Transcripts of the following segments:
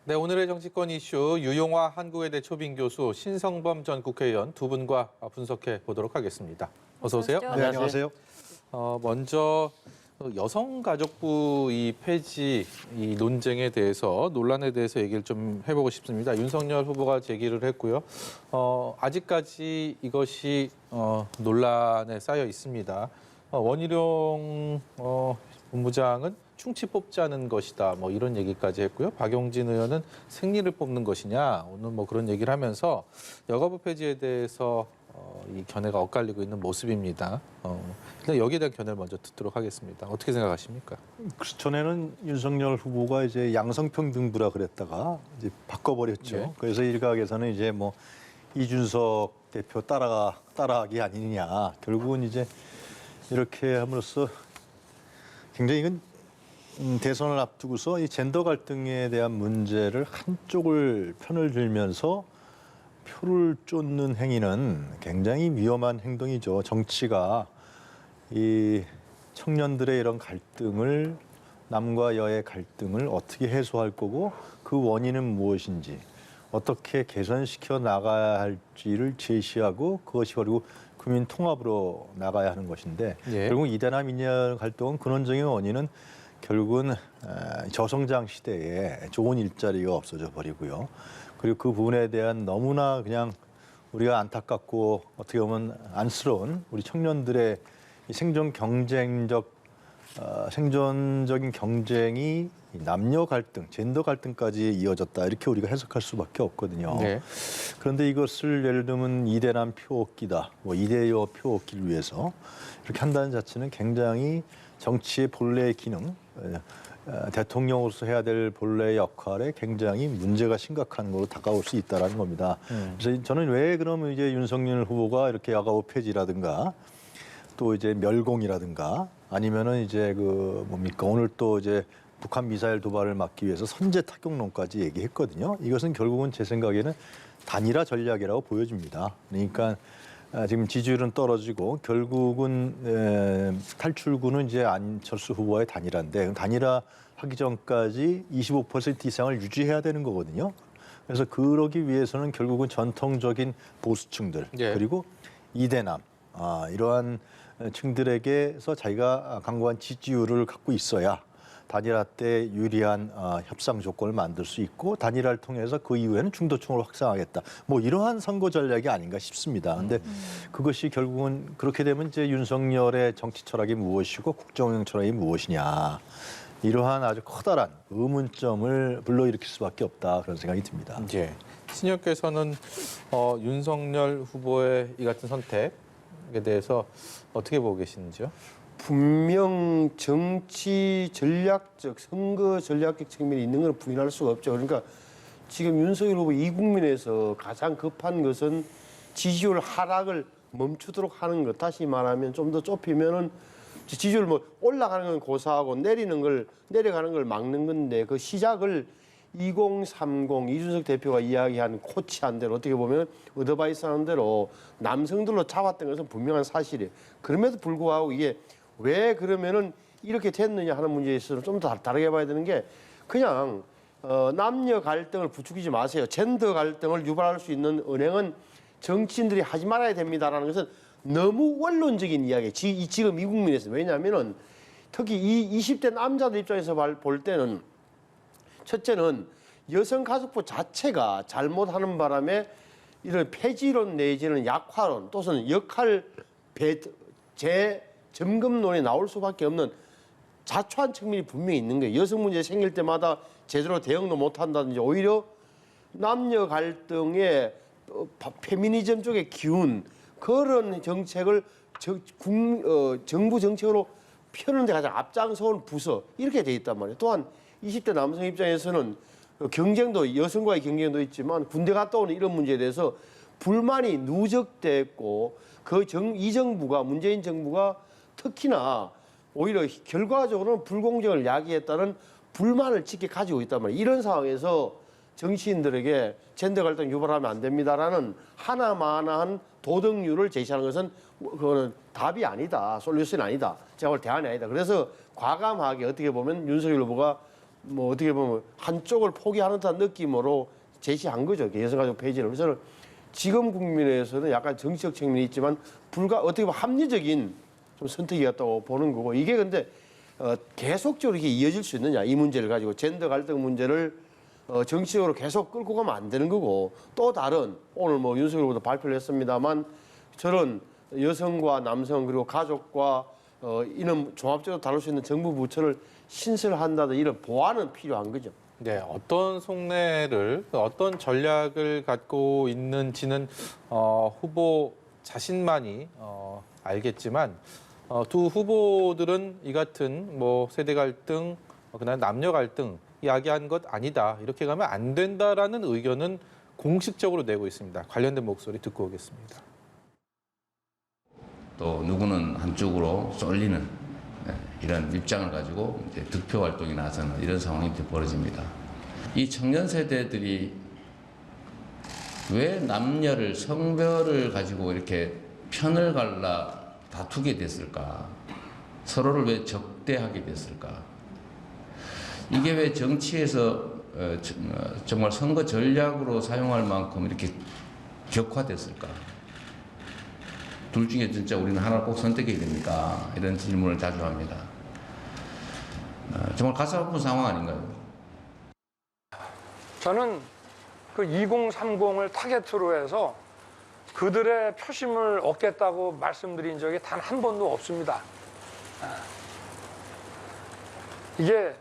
네, 오늘의 정치권 이슈 유용화 한국외대 초빙 교수 신성범 전 국회의원 두 분과 분석해 보도록 하겠습니다. 어서 오세요. 네, 안녕하세요. 먼저 여성가족부 이 폐지 이 논쟁에 대해서 논란에 대해서 얘기를 좀 해보고 싶습니다. 윤석열 후보가 제기를 했고요. 아직까지 이것이 논란에 쌓여 있습니다. 원희룡 본부장은 충치 뽑자는 것이다. 뭐 이런 얘기까지 했고요. 박용진 의원은 생리를 뽑는 것이냐. 오늘 뭐 그런 얘기를 하면서 여가부 폐지에 대해서 이 견해가 엇갈리고 있는 모습입니다. 일단 여기에 대한 견해를 먼저 듣도록 하겠습니다. 어떻게 생각하십니까? 전에는 윤석열 후보가 이제 양성평등부라 그랬다가 이제 바꿔버렸죠. 네. 그래서 일각에서는 이제 뭐 이준석 대표 따라하기 아니냐. 결국은 이제 이렇게 함으로써 굉장히 이건 대선을 앞두고서 이 젠더 갈등에 대한 문제를 한쪽을 편을 들면서 표를 쫓는 행위는 굉장히 위험한 행동이죠. 정치가 이 청년들의 이런 갈등을 남과 여의 갈등을 어떻게 해소할 거고 그 원인은 무엇인지 어떻게 개선시켜 나가야 할지를 제시하고 그것이 그리고 국민 통합으로 나가야 하는 것인데 예. 결국 이대남 이녀 갈등은 근원적인 원인은 결국은 저성장 시대에 좋은 일자리가 없어져 버리고요. 그리고 그 부분에 대한 너무나 그냥 우리가 안타깝고 어떻게 보면 안쓰러운 우리 청년들의 생존적인 경쟁이 남녀 갈등, 젠더 갈등까지 이어졌다 이렇게 우리가 해석할 수밖에 없거든요. 네. 그런데 이것을 예를 들면 이대남 표 얻기다, 뭐 이대여 표 얻기를 위해서 이렇게 한다는 자체는 굉장히 정치의 본래의 기능, 대통령으로서 해야 될 본래의 역할에 굉장히 문제가 심각한 걸로 다가올 수 있다는 겁니다. 그래서 저는 왜 그러면 이제 윤석열 후보가 이렇게 여가부 폐지라든가 또 이제 멸공이라든가 아니면은 이제 그 뭡니까 오늘 또 이제 북한 미사일 도발을 막기 위해서 선제 타격론까지 얘기했거든요. 이것은 결국은 제 생각에는 단일화 전략이라고 보여집니다. 그러니까 지금 지지율은 떨어지고 결국은 탈출구는 이제 안철수 후보의 단일화인데 단일화 하기 전까지 25% 이상을 유지해야 되는 거거든요. 그래서 그러기 위해서는 결국은 전통적인 보수층들 예. 그리고 이대남 이러한 층들에게서 자기가 강고한 지지율을 갖고 있어야 단일화 때 유리한 협상 조건을 만들 수 있고 단일화를 통해서 그 이후에는 중도층으로 확장하겠다. 뭐 이러한 선거 전략이 아닌가 싶습니다. 근데 그것이 결국은 그렇게 되면 이제 윤석열의 정치 철학이 무엇이고 국정운영 철학이 무엇이냐. 이러한 아주 커다란 의문점을 불러일으킬 수밖에 없다. 그런 생각이 듭니다. 예. 신혁께서는 윤석열 후보의 이 같은 선택에 대해서 어떻게 보고 계시는지요? 분명 정치 전략적, 선거 전략적 측면이 있는 건 부인할 수가 없죠. 그러니까 지금 윤석열 후보 이 국민에서 가장 급한 것은 지지율 하락을 멈추도록 하는 것. 다시 말하면 좀 더 좁히면은 지지율 뭐 올라가는 건 고사하고 내려가는 걸 막는 건데 그 시작을 2030 이준석 대표가 이야기한 코치한 대로 어떻게 보면 어드바이스 하는 대로 남성들로 잡았던 것은 분명한 사실이에요. 그럼에도 불구하고 이게 왜 그러면은 이렇게 됐느냐 하는 문제에 있어서 좀 더 다르게 봐야 되는 게 그냥 남녀 갈등을 부추기지 마세요. 젠더 갈등을 유발할 수 있는 언행은 정치인들이 하지 말아야 됩니다라는 것은 너무 원론적인 이야기예요. 지금 이 국민에서. 왜냐하면은 특히 이 20대 남자들 입장에서 볼 때는 첫째는 여성가족부 자체가 잘못하는 바람에 이런 폐지론 내지는 약화론 또는 역할 재점검론에 나올 수밖에 없는 자초한 측면이 분명히 있는 거예요. 여성 문제 생길 때마다 제대로 대응도 못한다든지 오히려 남녀 갈등의 페미니즘 쪽의 기운 그런 정책을 정부 정책으로 펴는 데 가장 앞장서온 부서 이렇게 돼 있단 말이에요. 또한 20대 남성 입장에서는 경쟁도 여성과의 경쟁도 있지만 군대 갔다 오는 이런 문제에 대해서 불만이 누적됐고 이 정부가 문재인 정부가 특히나 오히려 결과적으로는 불공정을 야기했다는 불만을 짙게 가지고 있단 말이에요. 이런 상황에서 정치인들에게 젠더 갈등 유발하면 안 됩니다라는 하나마나한 도덕률을 제시하는 것은 그거는 답이 아니다. 솔루션이 아니다. 제가 볼 대안이 아니다. 그래서 과감하게 어떻게 보면 윤석열 후보가 뭐 어떻게 보면 한쪽을 포기하는 듯한 느낌으로 제시한 거죠. 여성가족 폐지를. 그래서 저는 지금 국민에서는 약간 정치적 측면이 있지만 어떻게 보면 합리적인 좀 선택이었다고 보는 거고 이게 근데 계속적으로 이렇게 이어질 수 있느냐 이 문제를 가지고 젠더 갈등 문제를 정치적으로 계속 끌고 가면 안 되는 거고 또 다른 오늘 뭐 윤석열 후보도 발표를 했습니다만 저런 여성과 남성 그리고 가족과 이런 종합적으로 다룰 수 있는 정부 부처를 신설한다든 이런 보완은 필요한 거죠. 네, 어떤 속내를 어떤 전략을 갖고 있는지는 후보 자신만이 알겠지만 두 후보들은 이 같은 뭐 세대 갈등, 그다음 남녀 갈등 이야기한 것 아니다. 이렇게 가면 안 된다라는 의견은 공식적으로 내고 있습니다. 관련된 목소리 듣고 오겠습니다. 또 누구는 한쪽으로 쏠리는 이런 입장을 가지고 이제 득표 활동에 나서는 이런 상황이 벌어집니다. 이 청년 세대들이 왜 남녀를 성별을 가지고 이렇게 편을 갈라 다투게 됐을까? 서로를 왜 적대하게 됐을까? 이게 왜 정치에서 정말 선거 전략으로 사용할 만큼 이렇게 격화됐을까? 둘 중에 진짜 우리는 하나를 꼭 선택해야 됩니까? 이런 질문을 자주 합니다. 정말 가슴 아픈 상황 아닌가요? 저는 그 2030을 타겟으로 해서 그들의 표심을 얻겠다고 말씀드린 적이 단 한 번도 없습니다. 이게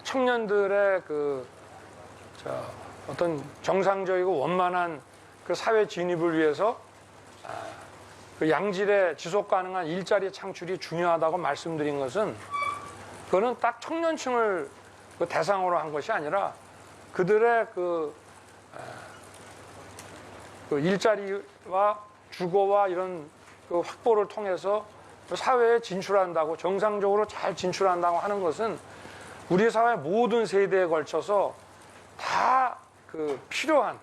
청년들의 어떤 정상적이고 원만한 그 사회 진입을 위해서 그 양질의 지속 가능한 일자리 창출이 중요하다고 말씀드린 것은 그거는 딱 청년층을 그 대상으로 한 것이 아니라 그들의 그 일자리와 주거와 이런 그 확보를 통해서 사회에 진출한다고 정상적으로 잘 진출한다고 하는 것은 우리 사회 모든 세대에 걸쳐서 다 그 필요한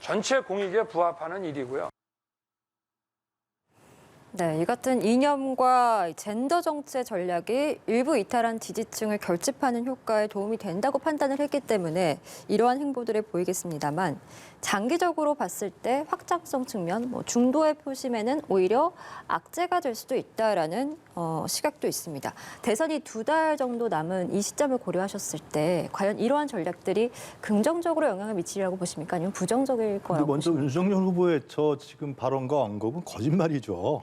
전체 공익에 부합하는 일이고요. 네, 이 같은 이념과 젠더 정치 전략이 일부 이탈한 지지층을 결집하는 효과에 도움이 된다고 판단을 했기 때문에 이러한 행보들을 보이겠습니다만 장기적으로 봤을 때 확장성 측면, 중도의 표심에는 오히려 악재가 될 수도 있다라는 시각도 있습니다. 대선이 2달 정도 남은 이 시점을 고려하셨을 때 과연 이러한 전략들이 긍정적으로 영향을 미치리라고 보십니까? 아니면 부정적일 거라고 먼저 보십니까? 윤석열 후보의 저 지금 발언과 언급은 거짓말이죠.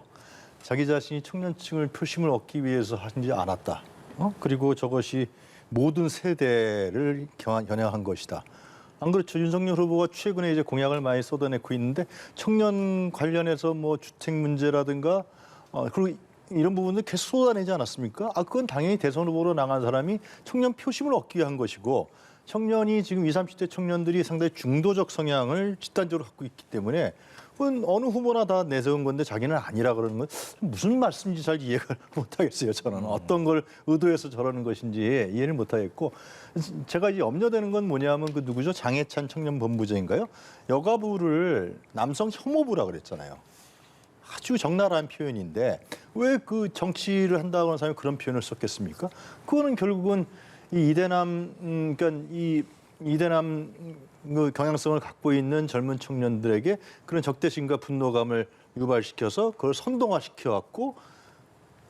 자기 자신이 청년층을 표심을 얻기 위해서 하지 않았다. 그리고 저것이 모든 세대를 겨냥한 것이다. 안 그렇죠? 윤석열 후보가 최근에 이제 공약을 많이 쏟아내고 있는데 청년 관련해서 뭐 주택 문제라든가 그리고 이런 부분들 계속 쏟아내지 않았습니까? 그건 당연히 대선 후보로 나간 사람이 청년 표심을 얻기 위한 것이고 청년이 지금 20, 30대 청년들이 상당히 중도적 성향을 집단적으로 갖고 있기 때문에 그건 어느 후보나 다 내세운 건데 자기는 아니라 그러는 건 무슨 말씀인지 잘 이해가 못하겠어요. 저는 어떤 걸 의도해서 저러는 것인지 이해를 못하겠고 제가 이제 염려되는 건 뭐냐면 그 누구죠? 장해찬 청년본부장인가요? 여가부를 남성 혐오부라 그랬잖아요. 아주 적나라한 표현인데 왜 그 정치를 한다고 하는 사람이 그런 표현을 썼겠습니까? 그거는 결국은 이 이대남 그러니까 이 이대남 그 경향성을 갖고 있는 젊은 청년들에게 그런 적대심과 분노감을 유발시켜서 그걸 선동화시켜 갖고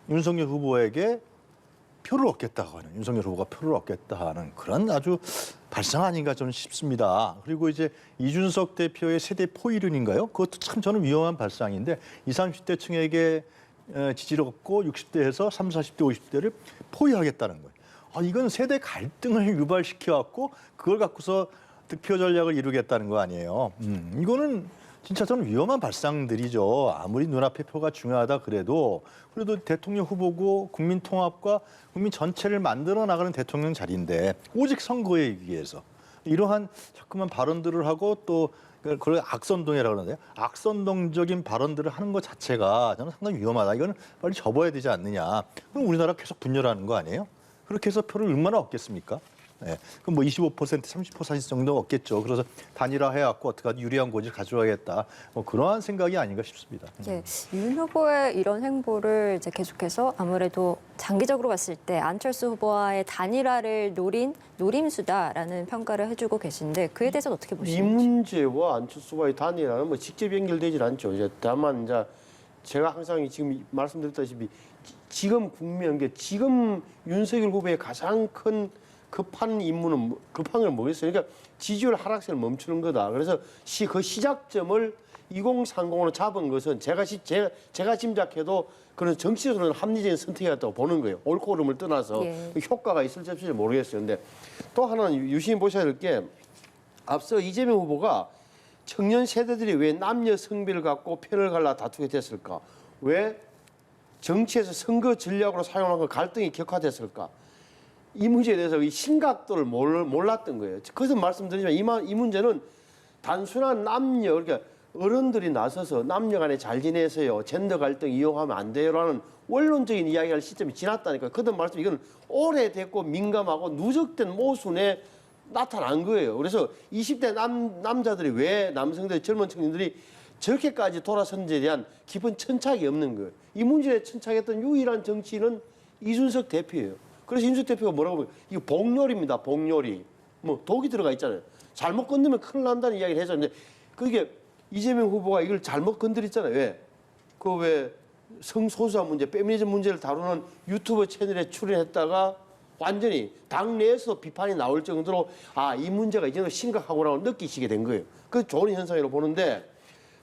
윤석열 후보에게 표를 얻겠다고 하는 윤석열 후보가 표를 얻겠다 하는 그런 아주 발상 아닌가 저는 싶습니다. 그리고 이제 이준석 대표의 세대 포이륜인가요? 그것도 참 저는 위험한 발상인데 20, 30대 층에게 지지를 얻고 60대에서 30, 40대, 50대를 포위하겠다는 거예요. 이건 세대 갈등을 유발시켜 갖고 그걸 갖고서 득표 전략을 이루겠다는 거 아니에요. 이거는 진짜 저는 위험한 발상들이죠. 아무리 눈앞의 표가 중요하다 그래도 대통령 후보고 국민 통합과 국민 전체를 만들어 나가는 대통령 자리인데 오직 선거에 이기 위해서 이러한 자꾸만 발언들을 하고 또 그걸 악선동이라고 그러는데요. 악선동적인 발언들을 하는 것 자체가 저는 상당히 위험하다. 이거는 빨리 접어야 되지 않느냐. 그럼 우리나라 계속 분열하는 거 아니에요? 그렇게 해서 표를 얼마나 얻겠습니까? 예. 그럼 뭐 25%, 30% 정도 없겠죠. 그래서 단일화해갖고 어떻게 유리한 고지를 가져가겠다. 뭐 그러한 생각이 아닌가 싶습니다. 예, 윤 후보의 이런 행보를 이제 계속해서 아무래도 장기적으로 봤을 때 안철수 후보와의 단일화를 노린 노림수다라는 평가를 해주고 계신데 그에 대해서는 어떻게 이 보시는지? 문제와 안철수와의 단일화는 뭐 직접 연결되질 않죠. 이제 다만 이제 제가 항상 지금 말씀드렸다시피 지금 국면, 지금 윤석열 후보의 가장 큰 급한 임무는 급한 건 뭐겠어요? 그러니까 지지율 하락세를 멈추는 거다. 그래서 그 시작점을 2030으로 잡은 것은 제가 짐작해도 그런 정치적으로는 합리적인 선택이었다고 보는 거예요. 옳고 그름을 떠나서 예. 효과가 있을지 없을지 모르겠어요. 근데 또 하나는 유심히 보셔야 될 게 앞서 이재명 후보가 청년 세대들이 왜 남녀 성비를 갖고 편을 갈라 다투게 됐을까? 왜 정치에서 선거 전략으로 사용한 걸 갈등이 격화됐을까? 이 문제에 대해서 이 심각도를 몰랐던 거예요. 그래서 말씀드리지만 이 문제는 단순한 남녀, 그러니까 어른들이 나서서 남녀 간에 잘 지내세요. 젠더 갈등 이용하면 안 돼요라는 원론적인 이야기할 시점이 지났다니까요. 그런 말씀 이건 오래됐고 민감하고 누적된 모순에 나타난 거예요. 그래서 20대 남자들이 왜 남성들 젊은 청년들이 저렇게까지 돌아선지에 대한 깊은 천착이 없는 거예요. 이 문제에 천착했던 유일한 정치인은 이준석 대표예요. 그래서 이준석 대표가 뭐라고 하면 이거 복요리입니다. 복요리. 뭐 독이 들어가 있잖아요. 잘못 건드면 큰일 난다는 이야기를 했었는데 그게 이재명 후보가 이걸 잘못 건드렸잖아요. 왜? 왜 성소수자 문제, 페미니즘 문제를 다루는 유튜브 채널에 출연했다가 완전히 당내에서 비판이 나올 정도로 이 문제가 이제는 심각하구나 느끼시게 된 거예요. 그 좋은 현상이라고 보는데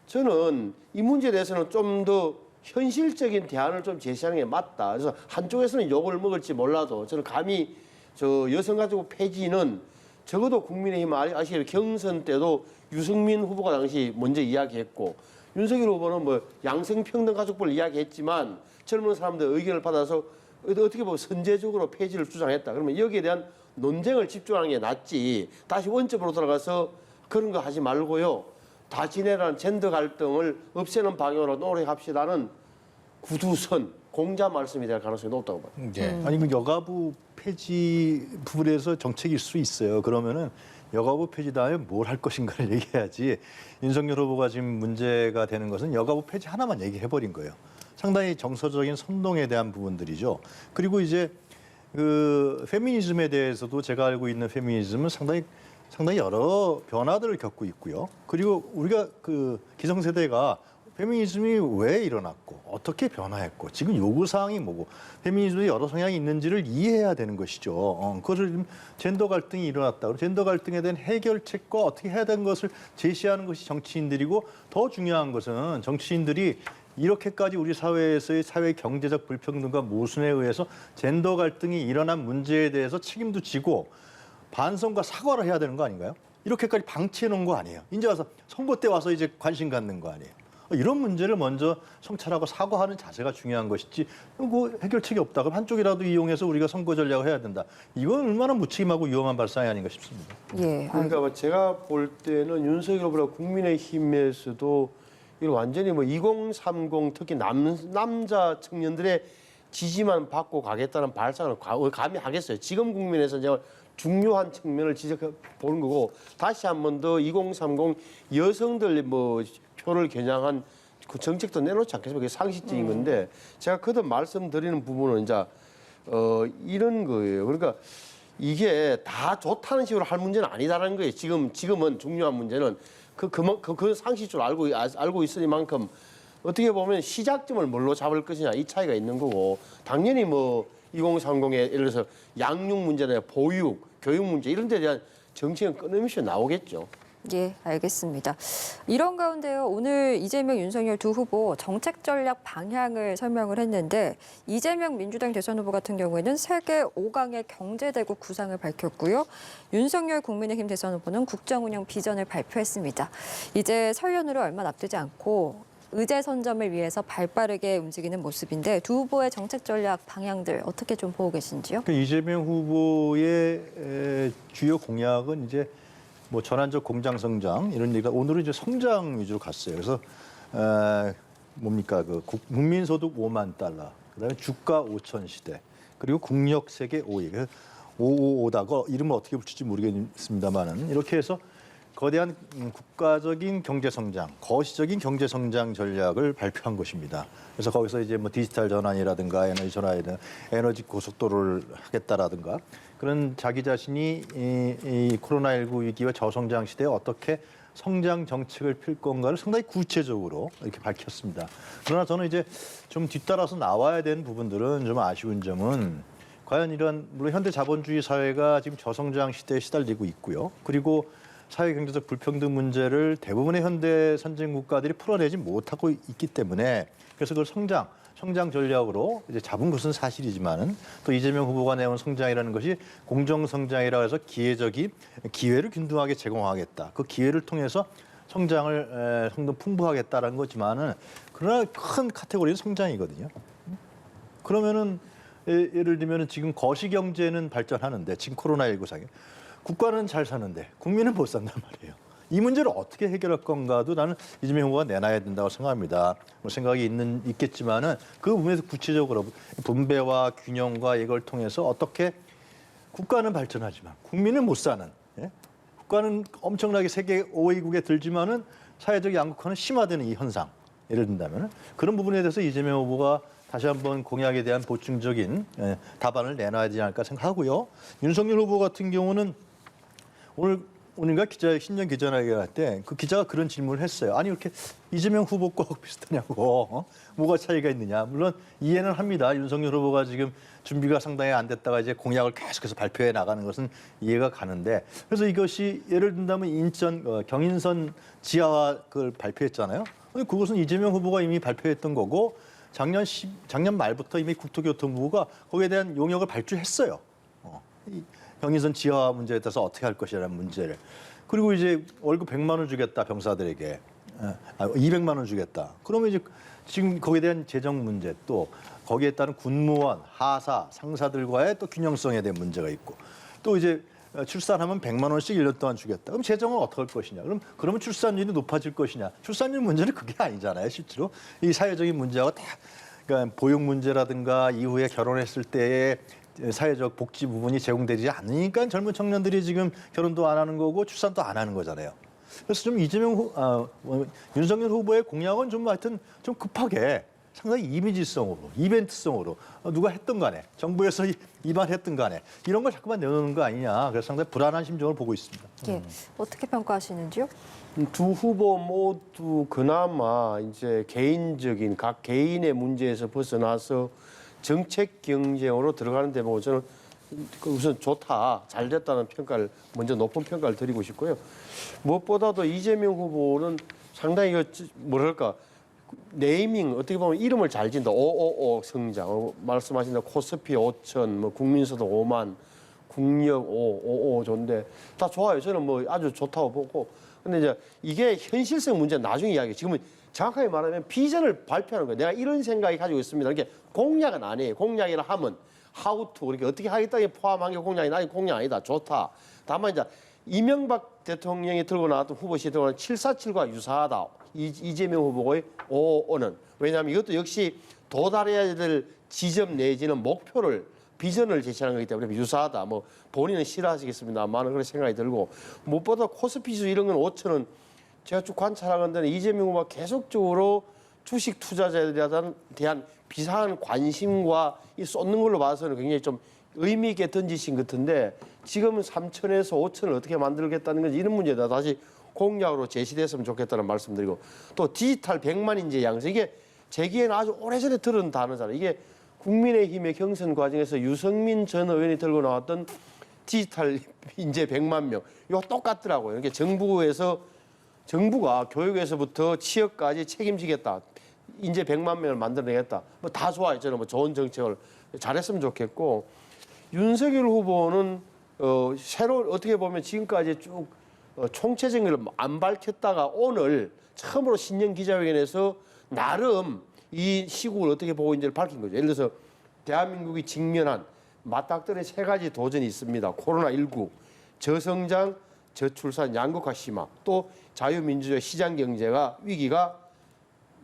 저는 이 문제에 대해서는 좀 더 현실적인 대안을 좀 제시하는 게 맞다. 그래서 한쪽에서는 욕을 먹을지 몰라도 저는 감히 여성가족부 폐지는 적어도 국민의힘 아시겠지만 경선 때도 유승민 후보가 당시 먼저 이야기했고 윤석열 후보는 뭐 양성평등가족부를 이야기했지만 젊은 사람들 의견을 받아서 어떻게 보면 선제적으로 폐지를 주장했다. 그러면 여기에 대한 논쟁을 집중하는 게 낫지. 다시 원점으로 돌아가서 그런 거 하지 말고요. 다 지내라는 젠더 갈등을 없애는 방향으로 노력합시다는 구두선, 공자 말씀이 될 가능성이 높다고 봐요. 아니 그 여가부 폐지 부분에서 정책일 수 있어요. 그러면은 여가부 폐지 다음에 뭘 할 것인가를 얘기해야지. 윤석열 후보가 지금 문제가 되는 것은 여가부 폐지 하나만 얘기해버린 거예요. 상당히 정서적인 선동에 대한 부분들이죠. 그리고 이제 그 페미니즘에 대해서도 제가 알고 있는 페미니즘은 상당히 여러 변화들을 겪고 있고요. 그리고 우리가 그 기성세대가 페미니즘이 왜 일어났고 어떻게 변화했고 지금 요구사항이 뭐고 페미니즘에 여러 성향이 있는지를 이해해야 되는 것이죠. 그것을 지금 젠더 갈등이 일어났다. 젠더 갈등에 대한 해결책과 어떻게 해야 되는 것을 제시하는 것이 정치인들이고 더 중요한 것은 정치인들이 이렇게까지 우리 사회에서의 사회 경제적 불평등과 모순에 의해서 젠더 갈등이 일어난 문제에 대해서 책임도 지고 반성과 사과를 해야 되는 거 아닌가요? 이렇게까지 방치해 놓은 거 아니에요. 이제 와서 선거 때 와서 이제 관심 갖는 거 아니에요. 이런 문제를 먼저 성찰하고 사과하는 자세가 중요한 것이지 뭐 해결책이 없다. 그럼 한쪽이라도 이용해서 우리가 선거 전략을 해야 된다. 이건 얼마나 무책임하고 위험한 발상이 아닌가 싶습니다. 예. 그러니까 제가 볼 때는 윤석열 후보가 국민의힘에서도 이걸 완전히 2030 특히 남자 청년들의 지지만 받고 가겠다는 발상을 감히 하겠어요. 지금 국민에서 제가 중요한 측면을 지적해 보는 거고 다시 한 번 더 2030 여성들 표를 겨냥한 그 정책도 내놓지 않겠습니까? 그게 상식적인 건데 제가 거듭 말씀드리는 부분은 이제 이런 거예요. 그러니까 이게 다 좋다는 식으로 할 문제는 아니다라는 거예요. 지금은 중요한 문제는 그 상식적으로 알고 있으니만큼 어떻게 보면 시작점을 뭘로 잡을 것이냐 이 차이가 있는 거고 당연히 2030에 예를 들어서 양육 문제나 보육, 교육 문제 이런 데 대한 정책은 끊임없이 나오겠죠. 예, 알겠습니다. 이런 가운데요, 오늘 이재명, 윤석열 두 후보 정책 전략 방향을 설명을 했는데 이재명 민주당 대선 후보 같은 경우에는 세계 5강의 경제대국 구상을 밝혔고요. 윤석열 국민의힘 대선 후보는 국정운영 비전을 발표했습니다. 이제 설 연휴를 얼마 앞두지 않고 의제 선점을 위해서 발빠르게 움직이는 모습인데 두 후보의 정책 전략 방향들 어떻게 좀 보고 계신지요? 이재명 후보의 주요 공약은 이제 전환적 공장 성장 이런 얘기가 오늘은 이제 성장 위주로 갔어요. 그래서 뭡니까 국민소득 5만 달러, 그다음에 주가 5천 시대, 그리고 국력 세계 5위. 그래서 555다. 그 이름을 어떻게 붙일지 모르겠습니다만은 이렇게 해서 거대한 국가적인 경제 성장, 거시적인 경제 성장 전략을 발표한 것입니다. 그래서 거기서 이제 뭐 디지털 전환이라든가 에너지 전환이라든가 에너지 고속도로를 하겠다라든가 그런 자기 자신이 이 코로나19 위기와 저성장 시대에 어떻게 성장 정책을 펼 건가를 상당히 구체적으로 이렇게 밝혔습니다. 그러나 저는 이제 좀 뒤따라서 나와야 되는 부분들은 좀 아쉬운 점은 과연 이런 물론 현대 자본주의 사회가 지금 저성장 시대에 시달리고 있고요. 그리고 사회 경제적 불평등 문제를 대부분의 현대 선진 국가들이 풀어내지 못하고 있기 때문에 그래서 그걸 성장 전략으로 이제 잡은 것은 사실이지만은 또 이재명 후보가 내온 성장이라는 것이 공정 성장이라 해서 기회를 균등하게 제공하겠다. 그 기회를 통해서 성장을 좀 더 풍부하겠다라는 거지만은 그러나 큰 카테고리는 성장이거든요. 그러면은 예를 들면은 지금 거시 경제는 발전하는데 지금 코로나19 상에 국가는 잘 사는데 국민은 못 산단 말이에요. 이 문제를 어떻게 해결할 건가도 나는 이재명 후보가 내놔야 된다고 생각합니다. 뭐 생각이 있겠지만은 그 부분에서 구체적으로 분배와 균형과 이걸 통해서 어떻게 국가는 발전하지만 국민은 못 사는 예? 국가는 엄청나게 세계 5위국에 들지만은 사회적 양극화는 심화되는 이 현상 예를 든다면 그런 부분에 대해서 이재명 후보가 다시 한번 공약에 대한 보충적인 답안을 내놔야 되지 않을까 생각하고요. 윤석열 후보 같은 경우는 오늘가 신년 기자회견 할 때 그 기자가 그런 질문을 했어요. 아니 이렇게 이재명 후보 꼭 비슷하냐고 뭐가 차이가 있느냐. 물론 이해는 합니다. 윤석열 후보가 지금 준비가 상당히 안 됐다가 이제 공약을 계속해서 발표해 나가는 것은 이해가 가는데 그래서 이것이 예를 든다면 인천 경인선 지하화 그걸 발표했잖아요. 근데 그것은 이재명 후보가 이미 발표했던 거고 작년 말부터 이미 국토교통부가 거기에 대한 용역을 발주했어요. 경인선 지하 문제에 대해서 어떻게 할 것이라는 문제를. 그리고 이제 월급 100만 원 주겠다 병사들에게. 200만 원 주겠다. 그러면 이제 지금 거기에 대한 재정 문제 또 거기에 따른 군무원, 하사, 상사들과의 또 균형성에 대한 문제가 있고 또 이제 출산하면 100만 원씩 1년 동안 주겠다. 그럼 재정은 어떻게 할 것이냐? 그러면 출산율이 높아질 것이냐? 출산율 문제는 그게 아니잖아요, 실제로. 이 사회적인 문제하고 다 그러니까 보육 문제라든가 이후에 결혼했을 때의 사회적 복지 부분이 제공되지 않으니까 젊은 청년들이 지금 결혼도 안 하는 거고 출산도 안 하는 거잖아요. 그래서 좀 윤석열 후보의 공약은 좀 하여튼 좀 급하게 상당히 이미지성으로, 이벤트성으로 누가 했던 간에 정부에서 입안했던 간에 이런 걸 자꾸만 내놓는 거 아니냐. 그래서 상당히 불안한 심정을 보고 있습니다. 예, 어떻게 평가하시는지요? 두 후보 모두 그나마 이제 개인적인 각 개인의 문제에서 벗어나서 정책 경쟁으로 들어가는 대목은 저는 우선 좋다, 잘 됐다는 평가를 먼저 높은 평가를 드리고 싶고요. 무엇보다도 이재명 후보는 상당히 뭐랄까 네이밍 어떻게 보면 이름을 잘 짓는다. 555 성장 말씀하신 대로 코스피 5천, 뭐 국민소득 5만, 국력 555 좋은데 다 좋아요. 저는 뭐 아주 좋다고 보고. 근데 이제 이게 현실성 문제는 나중에 이야기. 지금은 정확하게 말하면 비전을 발표하는 거예요. 내가 이런 생각이 가지고 있습니다. 이렇게 공약은 아니에요. 공약이라 하면 how to 이렇게 어떻게 하겠다에 포함한 게 공약이나 아니 공약 아니다. 좋다. 다만 이제 이명박 대통령이 들고 나왔던 후보 시에 들고 나온 747과 유사하다. 이재명 후보의 5는 왜냐하면 이것도 역시 도달해야 될 지점 내지는 목표를 비전을 제시하는 거기 때문에 유사하다. 뭐 본인은 싫어하시겠습니다만 그런 생각이 들고 무엇보다 코스피 지수 이런 건 5천은 제가 쭉 관찰한 데는 이재명 후보가 계속적으로 주식 투자자에 대한 비상한 관심과 이 쏟는 걸로 봐서는 굉장히 좀 의미 있게 던지신 것 같은데 지금은 3천에서 5천을 어떻게 만들겠다는 건지 이런 문제다 다시 공약으로 제시됐으면 좋겠다는 말씀드리고 또 디지털 100만 인재 양성 이게 제기에는 아주 오래전에 들은 단어잖아요. 이게 국민의힘의 경선 과정에서 유승민 전 의원이 들고 나왔던 디지털 인재 100만 명 이거 똑같더라고요. 이게 정부가 교육에서부터 취업까지 책임지겠다. 인재 100만 명을 만들어내겠다. 뭐 다 좋아요. 저는 뭐 좋은 정책을 잘했으면 좋겠고 윤석열 후보는 새로 어떻게 보면 지금까지 쭉 총체적인 걸 안 밝혔다가 오늘 처음으로 신년 기자회견에서 나름 이 시국을 어떻게 보고 있는지를 밝힌 거죠. 예를 들어서 대한민국이 직면한 맞닥뜨린 세 가지 도전이 있습니다. 코로나19, 저성장, 저출산, 양극화 심화, 또 자유민주주의 시장 경제가 위기가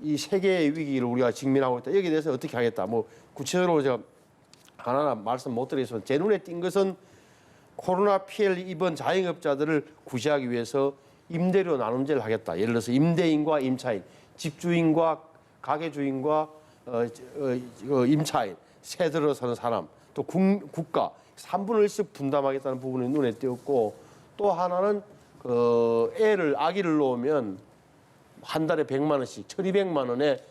이 세계의 위기를 우리가 직면하고 있다. 여기에 대해서 어떻게 하겠다. 뭐 구체적으로 제가 하나하나 말씀 못 드리겠지만 제 눈에 띈 것은 코로나 피해를 입은 자영업자들을 구제하기 위해서 임대료 나눔제를 하겠다. 예를 들어서 임대인과 임차인, 집주인과 가게주인과 임차인, 새 들어 사는 사람, 또 국가 3분의 1씩 분담하겠다는 부분이 눈에 띄었고, 또 하나는 아기를 놓으면 한 달에 100만 원씩, 1,200만 원의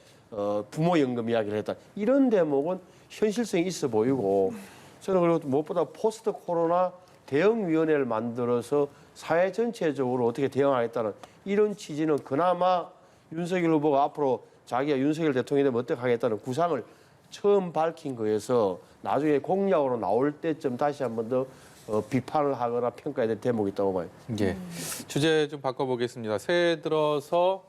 부모연금 이야기를 했다. 이런 대목은 현실성이 있어 보이고, 저는 그리고 무엇보다 포스트 코로나 대응위원회를 만들어서 사회 전체적으로 어떻게 대응하겠다는 이런 취지는 그나마 윤석열 후보가 앞으로 자기가 윤석열 대통령이 되면 어떻게 하겠다는 구상을 처음 밝힌 거에서 나중에 공약으로 나올 때쯤 다시 한번 더 비판을 하거나 평가해야 될 대목이 있다고 봐요. 예. 주제 좀 바꿔보겠습니다. 새해 들어서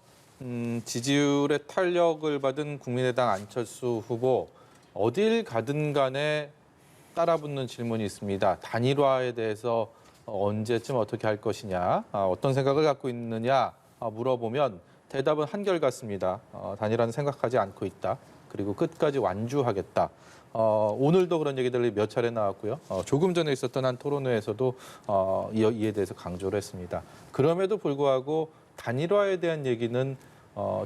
지지율의 탄력을 받은 국민의당 안철수 후보 어딜 가든 간에 따라붙는 질문이 있습니다. 단일화에 대해서 언제쯤 어떻게 할 것이냐, 어떤 생각을 갖고 있느냐 물어보면 대답은 한결같습니다. 단일화는 생각하지 않고 있다. 그리고 끝까지 완주하겠다. 오늘도 그런 얘기들이 몇 차례 나왔고요. 조금 전에 있었던 한 토론회에서도 이에 대해서 강조를 했습니다. 그럼에도 불구하고 단일화에 대한 얘기는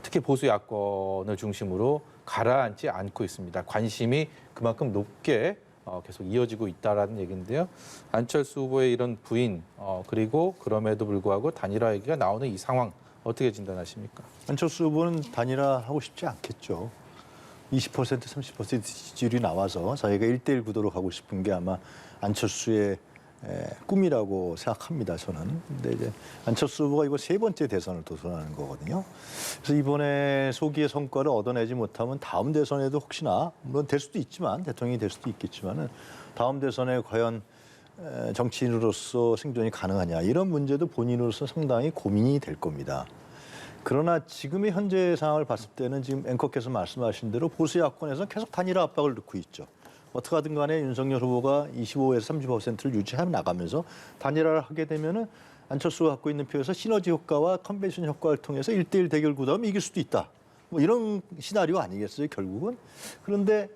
특히 보수 야권을 중심으로 가라앉지 않고 있습니다. 관심이 그만큼 높게 계속 이어지고 있다라는 얘기인데요. 안철수 후보의 이런 부인 그리고 그럼에도 불구하고 단일화 얘기가 나오는 이 상황 어떻게 진단하십니까? 안철수 후보는 단일화하고 싶지 않겠죠. 20% 30% 지지율이 나와서 자기가 1대1 구도로 가고 싶은 게 아마 안철수의 꿈이라고 생각합니다, 저는. 근데 이제 안철수 후보가 이번 세 번째 대선을 도전하는 거거든요. 그래서 이번에 소기의 성과를 얻어내지 못하면 다음 대선에도 혹시나, 물론 될 수도 있지만, 대통령이 될 수도 있겠지만은 다음 대선에 과연 정치인으로서 생존이 가능하냐, 이런 문제도 본인으로서 상당히 고민이 될 겁니다. 그러나 지금의 현재 상황을 봤을 때는 지금 앵커께서 말씀하신 대로 보수 야권에서 계속 단일화 압박을 넣고 있죠. 어떻게 하든 간에 윤석열 후보가 25에서 30%를 유지해 나가면서 단일화를 하게 되면은 안철수가 갖고 있는 표에서 시너지 효과와 컨벤션 효과를 통해서 1대1 대결 구도하면 이길 수도 있다. 뭐 이런 시나리오 아니겠어요, 결국은. 그런데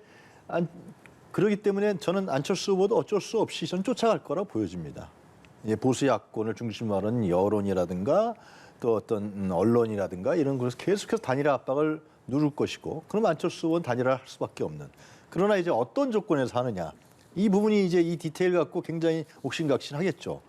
그렇기 때문에 저는 안철수 후보도 어쩔 수 없이 저는 쫓아갈 거라 보여집니다. 보수 야권을 중심으로 하는 여론이라든가 또 어떤 언론이라든가 이런 곳에서 계속해서 단일화 압박을 누를 것이고, 그럼 안철수 후보는 단일화를 할 수밖에 없는. 그러나 이제 어떤 조건에서 하느냐, 이 부분이 이제 이 디테일 갖고 굉장히 옥신각신하겠죠.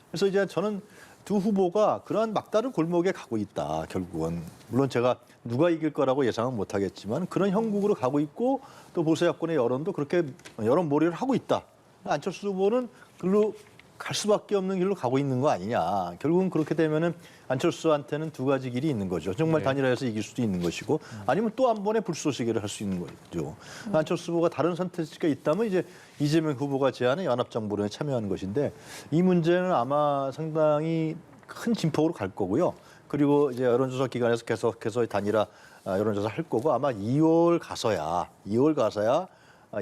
그래서 이제 저는 두 후보가 그러한 막다른 골목에 가고 있다, 결국은. 물론 제가 누가 이길 거라고 예상은 못하겠지만 그런 형국으로 가고 있고, 또 보수 야권의 여론도 그렇게 여론 몰이를 하고 있다. 안철수 후보는 글로 갈 수밖에 없는 길로 가고 있는 거 아니냐. 결국은 그렇게 되면은 안철수한테는 두 가지 길이 있는 거죠. 정말 단일화해서 이길 수도 있는 것이고, 아니면 또 한 번의 불쏘시개를 할 수 있는 거죠. 안철수 후보가 다른 선택지가 있다면 이제 이재명 후보가 제안한 연합정부론에 참여하는 것인데, 이 문제는 아마 상당히 큰 진폭으로 갈 거고요. 그리고 이제 여론조사 기관에서 계속해서 단일화 여론조사 할 거고, 아마 2월 가서야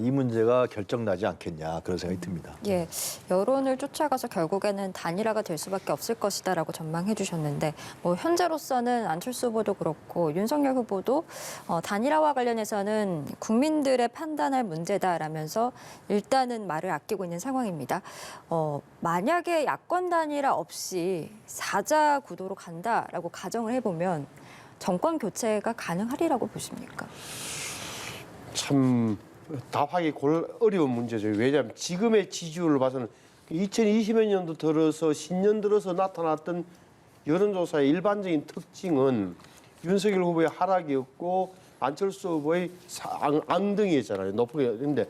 이 문제가 결정나지 않겠냐, 그런 생각이 듭니다. 예, 여론을 쫓아가서 결국에는 단일화가 될 수밖에 없을 것이다라고 전망해 주셨는데, 뭐 현재로서는 안철수 후보도 그렇고 윤석열 후보도 단일화와 관련해서는 국민들의 판단할 문제다라면서 일단은 말을 아끼고 있는 상황입니다. 만약에 야권 단일화 없이 사자 구도로 간다라고 가정을 해보면 정권 교체가 가능하리라고 보십니까? 참 답하기 어려운 문제죠. 왜냐하면 지금의 지지율을 봐서는 2020여 년도 들어서 신년 들어서 나타났던 여론조사의 일반적인 특징은 윤석열 후보의 하락이었고 안철수 후보의 앙등이었잖아요. 높게. 그런데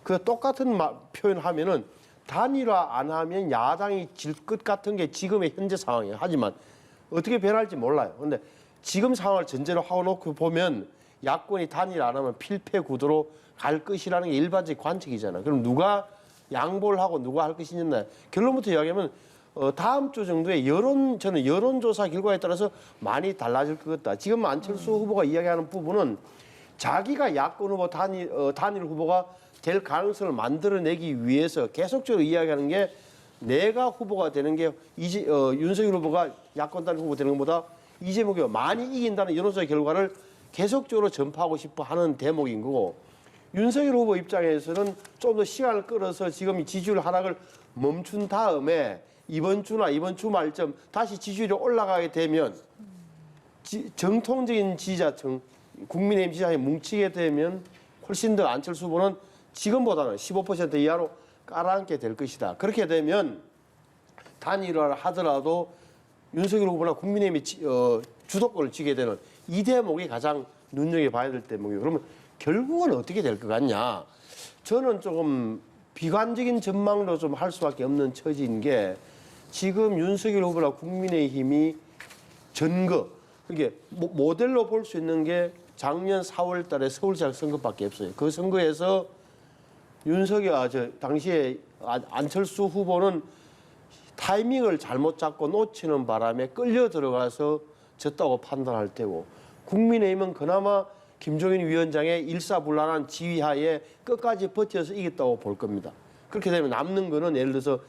그 똑같은 표현하면은 단일화 안 하면 야당이 질 것 같은 게 지금의 현재 상황이에요. 하지만 어떻게 변할지 몰라요. 그런데 지금 상황을 전제로 하고 놓고 보면 야권이 단일화 안 하면 필패 구도로 갈 것이라는 게 일반적 관측이잖아요. 그럼 누가 양보를 하고 누가 할 것이냐. 결론부터 이야기하면 다음 주 정도에 저는 여론조사 결과에 따라서 많이 달라질 것 같다. 지금 안철수 후보가 이야기하는 부분은 자기가 야권 후보 단일 후보가 될 가능성을 만들어내기 위해서 계속적으로 이야기하는 게, 내가 후보가 되는 게 윤석열 후보가 야권 단일 후보 되는 것보다 이재명 후보가 많이 이긴다는 여론조사 결과를 계속적으로 전파하고 싶어 하는 대목인 거고, 윤석열 후보 입장에서는 좀 더 시간을 끌어서 지금 지지율 하락을 멈춘 다음에 이번 주나 이번 주말쯤 다시 지지율이 올라가게 되면 정통적인 지지자층, 국민의힘 지지자층이 뭉치게 되면 훨씬 더 안철수 후보는 지금보다는 15% 이하로 깔아앉게 될 것이다. 그렇게 되면 단일화를 하더라도 윤석열 후보나 국민의힘이 주도권을 쥐게 되는 이 대목이 가장 눈여겨봐야 될 대목이에요. 그러면 결국은 어떻게 될 것 같냐. 저는 조금 비관적인 전망도 좀 할 수밖에 없는 처지인 게 지금 윤석열 후보나 국민의힘이 전거, 그게 모델로 볼 수 있는 게 작년 4월 달에 서울시장 선거밖에 없어요. 그 선거에서 당시에 안철수 후보는 타이밍을 잘못 잡고 놓치는 바람에 끌려 들어가서 졌다고 판단할 테고 국민의힘은 그나마 김종인 위원장의 일사불란한 지휘하에 끝까지 버텨서 이겼다고 볼 겁니다. 그렇게 되면 남는 거는 예를 들어서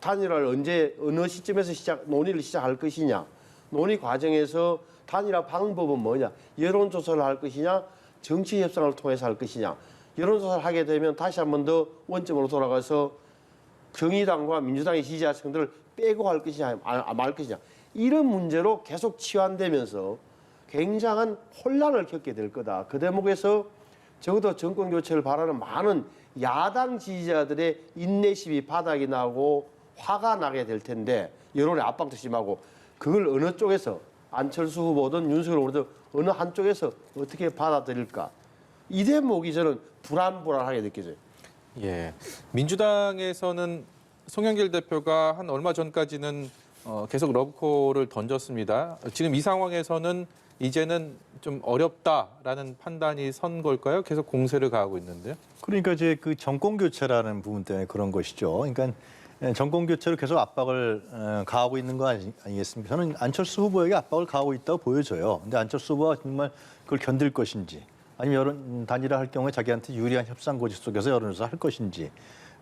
단일화를 언제 어느 시점에서 논의를 시작할 것이냐, 논의 과정에서 단일화 방법은 뭐냐, 여론조사를 할 것이냐, 정치 협상을 통해서 할 것이냐. 여론조사를 하게 되면 다시 한 번 더 원점으로 돌아가서 정의당과 민주당의 지지자층들을 빼고 할 것이냐 말 것이냐, 이런 문제로 계속 치환되면서 굉장한 혼란을 겪게 될 거다. 그 대목에서 적어도 정권 교체를 바라는 많은 야당 지지자들의 인내심이 바닥이 나고 화가 나게 될 텐데, 여론의 압박도 심하고, 그걸 어느 쪽에서 안철수 후보든 윤석열 후보든 어느 한쪽에서 어떻게 받아들일까, 이 대목이 저는 불안하게 느껴져요. 예, 민주당에서는 송영길 대표가 한 얼마 전까지는 계속 러브콜을 던졌습니다. 지금 이 상황에서는 이제는 좀 어렵다라는 판단이 선 걸까요? 계속 공세를 가하고 있는데요. 그러니까 이제 그 정권 교체라는 부분 때문에 그런 것이죠. 그러니까 정권 교체로 계속 압박을 가하고 있는 거 아니겠습니까? 저는 안철수 후보에게 압박을 가하고 있다고 보여져요. 근데 안철수 후보가 정말 그걸 견딜 것인지, 아니면 여론 단일화 할 경우에 자기한테 유리한 협상 고지 속에서 여론조사 할 것인지,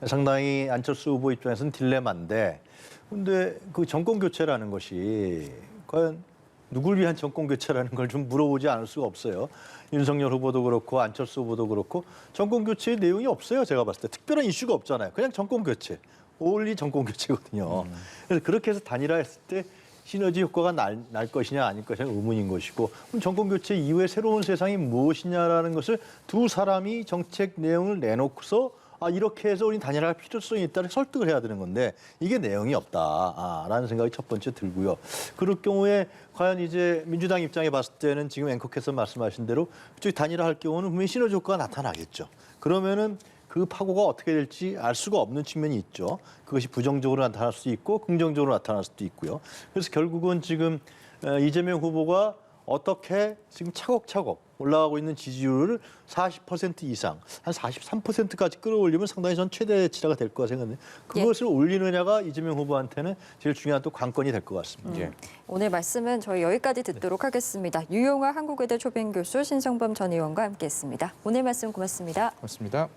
상당히 안철수 후보 입장에서는 딜레마인데, 근데 그 정권 교체라는 것이 과연 누굴 위한 정권 교체라는 걸 좀 물어보지 않을 수가 없어요. 윤석열 후보도 그렇고 안철수 후보도 그렇고 정권 교체의 내용이 없어요. 제가 봤을 때 특별한 이슈가 없잖아요. 그냥 정권 교체, 올리 정권 교체거든요. 그래서 그렇게 해서 단일화했을 때 시너지 효과가 날 것이냐 아닐 것이냐 의문인 것이고, 그럼 정권 교체 이후에 새로운 세상이 무엇이냐라는 것을 두 사람이 정책 내용을 내놓고서 이렇게 해서 우리 단일화할 필요성이 있다는 설득을 해야 되는 건데, 이게 내용이 없다라는 생각이 첫 번째 들고요. 그럴 경우에 과연 이제 민주당 입장에 봤을 때는 지금 앵커께서 말씀하신 대로 그쪽이 단일화할 경우는 분명히 시너지 효과가 나타나겠죠. 그러면은 그 파고가 어떻게 될지 알 수가 없는 측면이 있죠. 그것이 부정적으로 나타날 수도 있고 긍정적으로 나타날 수도 있고요. 그래서 결국은 지금 이재명 후보가 어떻게 지금 차곡차곡 올라가고 있는 지지율을 40% 이상, 한 43%까지 끌어올리면 상당히 전 최대치라가 될 거라 생각해요. 그것을 올리느냐가 이재명 후보한테는 제일 중요한 또 관건이 될 것 같습니다. 예. 오늘 말씀은 저희 여기까지 듣도록 하겠습니다. 유용화 한국외대 초빙 교수, 신성범 전 의원과 함께했습니다. 오늘 말씀 고맙습니다. 고맙습니다.